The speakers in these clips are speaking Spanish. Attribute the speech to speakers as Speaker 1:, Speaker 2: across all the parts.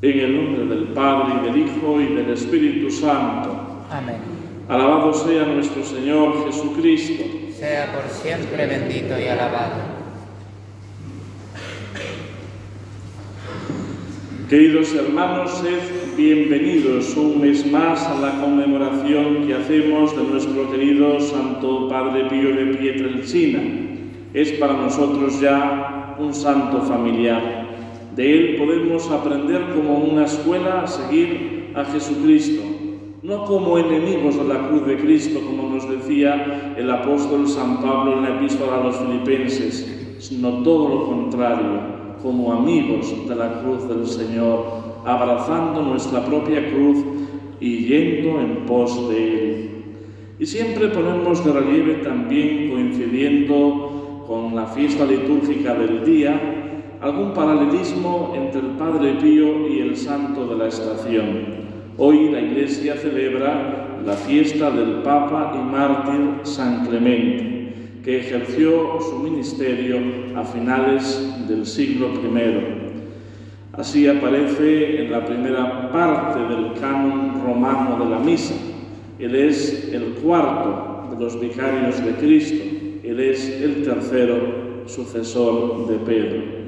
Speaker 1: En el nombre del Padre, y del Hijo, y del Espíritu Santo.
Speaker 2: Amén.
Speaker 1: Alabado sea nuestro Señor Jesucristo.
Speaker 2: Sea por siempre bendito y alabado.
Speaker 1: Queridos hermanos, sed bienvenidos un mes más a la conmemoración que hacemos de nuestro querido Santo Padre Pío de Pietrelcina. Es para nosotros ya un santo familiar. De él podemos aprender como una escuela a seguir a Jesucristo, no como enemigos de la cruz de Cristo, como nos decía el apóstol San Pablo en la epístola a los Filipenses, sino todo lo contrario, como amigos de la cruz del Señor, abrazando nuestra propia cruz y yendo en pos de Él. Y siempre ponemos de relieve también, coincidiendo con la fiesta litúrgica del día, algún paralelismo entre el Padre Pío y el santo de la estación. Hoy la Iglesia celebra la fiesta del Papa y mártir San Clemente, que ejerció su ministerio a finales del siglo I. Así aparece en la primera parte del canon romano de la misa. Él es el cuarto de los vicarios de Cristo. Él es el tercero sucesor de Pedro.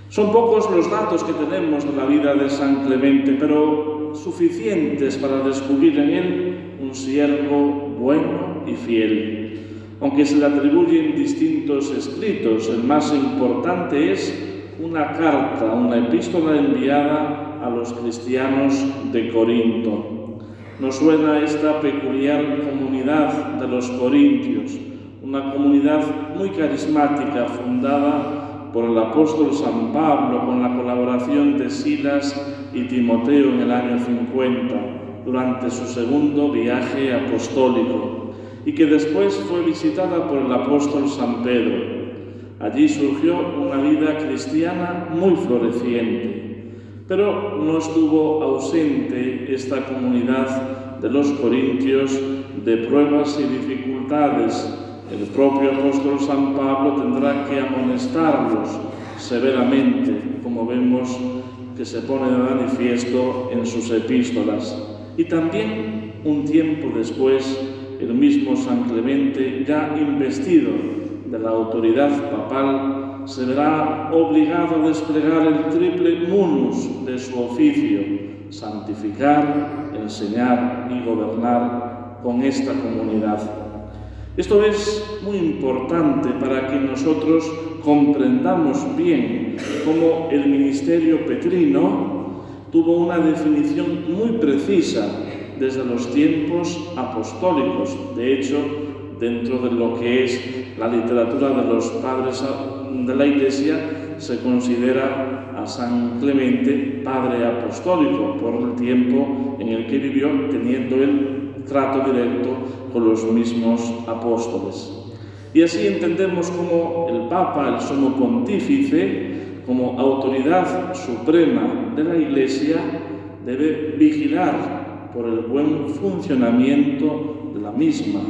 Speaker 1: Son pocos los datos que tenemos de la vida de San Clemente, pero suficientes para descubrir en él un siervo bueno y fiel. Aunque se le atribuyen distintos escritos, el más importante es una carta, una epístola enviada a los cristianos de Corinto. Nos suena esta peculiar comunidad de los corintios, una comunidad muy carismática fundada por el apóstol San Pablo con la colaboración de Silas y Timoteo en el año 50, durante su segundo viaje apostólico, y que después fue visitada por el apóstol San Pedro. Allí surgió una vida cristiana muy floreciente, pero no estuvo ausente esta comunidad de los corintios de pruebas y dificultades. El propio apóstol San Pablo tendrá que amonestarlos severamente, como vemos que se pone de manifiesto en sus epístolas. Y también, un tiempo después, el mismo San Clemente, ya investido de la autoridad papal, se verá obligado a desplegar el triple munus de su oficio: santificar, enseñar y gobernar con esta comunidad. Esto es muy importante para que nosotros comprendamos bien cómo el ministerio petrino tuvo una definición muy precisa desde los tiempos apostólicos. De hecho, dentro de lo que es la literatura de los padres de la Iglesia, se considera a San Clemente padre apostólico por el tiempo en el que vivió, teniendo él trato directo con los mismos apóstoles. Y así entendemos cómo el Papa, el Sumo Pontífice, como autoridad suprema de la Iglesia, debe vigilar por el buen funcionamiento de la misma,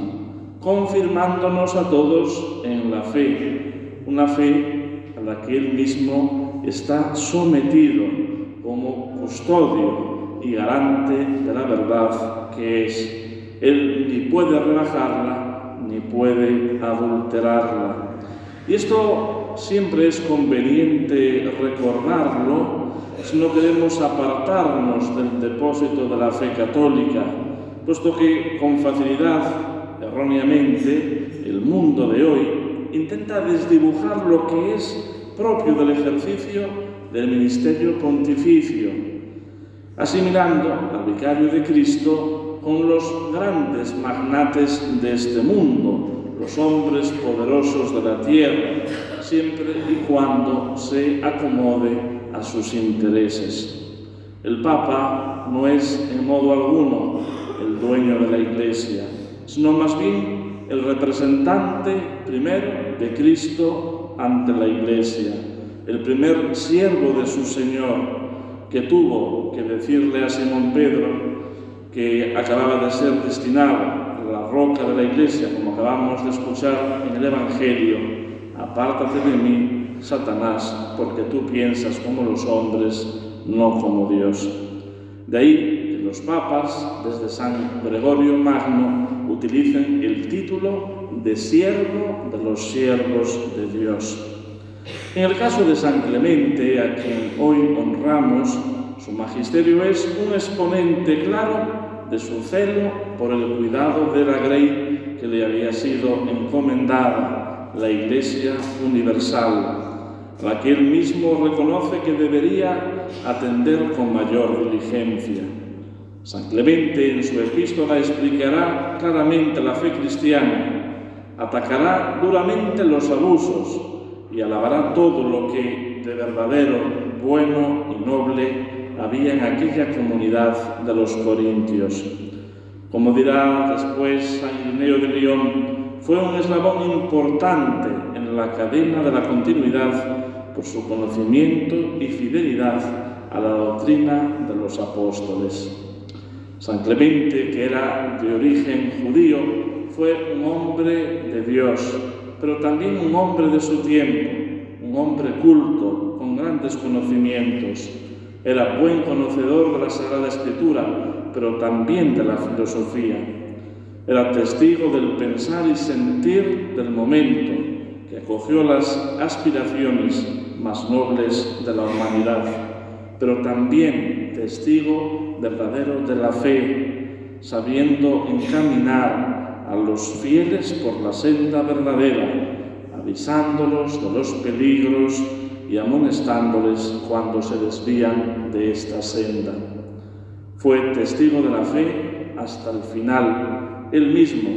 Speaker 1: confirmándonos a todos en la fe, una fe a la que él mismo está sometido como custodio y garante de la verdad que es. Él ni puede rebajarla, ni puede adulterarla. Y esto siempre es conveniente recordarlo si no queremos apartarnos del depósito de la fe católica, puesto que con facilidad, erróneamente, el mundo de hoy intenta desdibujar lo que es propio del ejercicio del ministerio pontificio, asimilando al vicario de Cristo con los grandes magnates de este mundo, los hombres poderosos de la tierra, siempre y cuando se acomode a sus intereses. El Papa no es en modo alguno el dueño de la Iglesia, sino más bien el representante primero de Cristo ante la Iglesia, el primer siervo de su Señor, que tuvo que decirle a Simón Pedro, que acababa de ser destinado a la roca de la Iglesia, como acabamos de escuchar en el Evangelio: apártate de mí, Satanás, porque tú piensas como los hombres no como Dios. De ahí que los papas, desde San Gregorio Magno, utilicen el título de siervo de los siervos de Dios. En el caso de San Clemente, a quien hoy honramos, su magisterio es un exponente claro de su celo por el cuidado de la grey que le había sido encomendada, la Iglesia Universal, a la que él mismo reconoce que debería atender con mayor diligencia. San Clemente en su epístola explicará claramente la fe cristiana, atacará duramente los abusos y alabará todo lo que de verdadero, bueno y noble había en aquella comunidad de los corintios. Como dirá después San Ireneo de León, fue un eslabón importante en la cadena de la continuidad por su conocimiento y fidelidad a la doctrina de los apóstoles. San Clemente, que era de origen judío, fue un hombre de Dios, pero también un hombre de su tiempo, un hombre culto, con grandes conocimientos. Era buen conocedor de la Sagrada Escritura, pero también de la filosofía. Era testigo del pensar y sentir del momento, que acogió las aspiraciones más nobles de la humanidad, pero también testigo verdadero de la fe, sabiendo encaminar a los fieles por la senda verdadera, avisándolos de los peligros y amonestándoles cuando se desvían de esta senda. Fue testigo de la fe hasta el final, él mismo,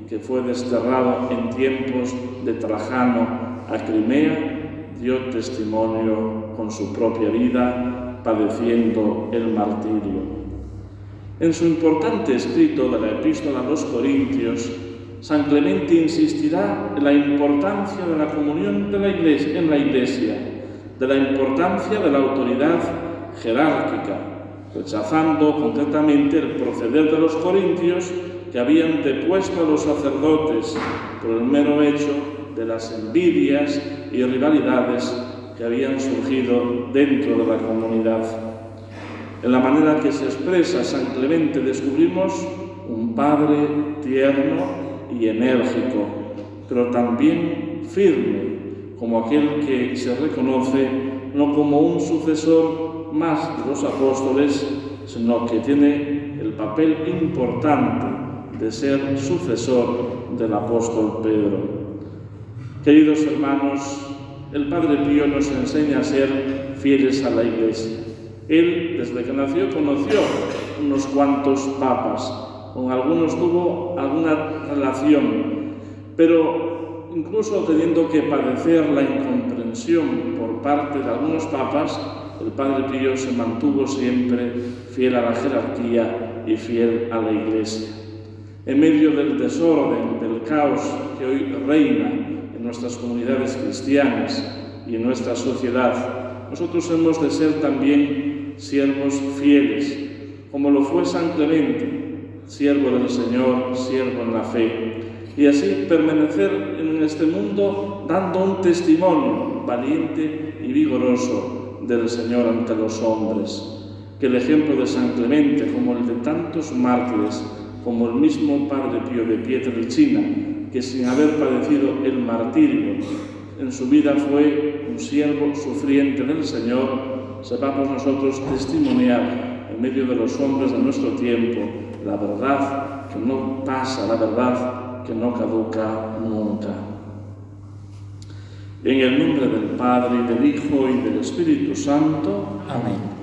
Speaker 1: que fue desterrado en tiempos de Trajano a Crimea, dio testimonio con su propia vida, padeciendo el martirio. En su importante escrito de la Epístola a los Corintios, San Clemente insistirá en la importancia de la comunión en la Iglesia, de la importancia de la autoridad jerárquica, rechazando concretamente el proceder de los corintios que habían depuesto a los sacerdotes por el mero hecho de las envidias y rivalidades que habían surgido dentro de la comunidad. En la manera que se expresa San Clemente descubrimos un padre tierno y enérgico, pero también firme, como aquel que se reconoce no como un sucesor más de los apóstoles, sino que tiene el papel importante de ser sucesor del apóstol Pedro. Queridos hermanos, el Padre Pío nos enseña a ser fieles a la Iglesia. Él, desde que nació, conoció unos cuantos papas, con algunos tuvo alguna relación, pero incluso teniendo que padecer la incomprensión por parte de algunos papas, el Padre Pío se mantuvo siempre fiel a la jerarquía y fiel a la Iglesia. En medio del desorden, del caos que hoy reina en nuestras comunidades cristianas y en nuestra sociedad, nosotros hemos de ser también siervos fieles, como lo fue San Clemente, siervo del Señor, siervo en la fe, y así permanecer en este mundo dando un testimonio valiente y vigoroso del Señor ante los hombres. Que el ejemplo de San Clemente, como el de tantos mártires, como el mismo Padre Pío de Pietrelcina, que sin haber padecido el martirio, en su vida fue un siervo sufriente del Señor, sepamos nosotros testimoniar en medio de los hombres de nuestro tiempo la verdad que no pasa, la verdad que no caduca nunca. En el nombre del Padre, y del Hijo, y del Espíritu Santo.
Speaker 2: Amén.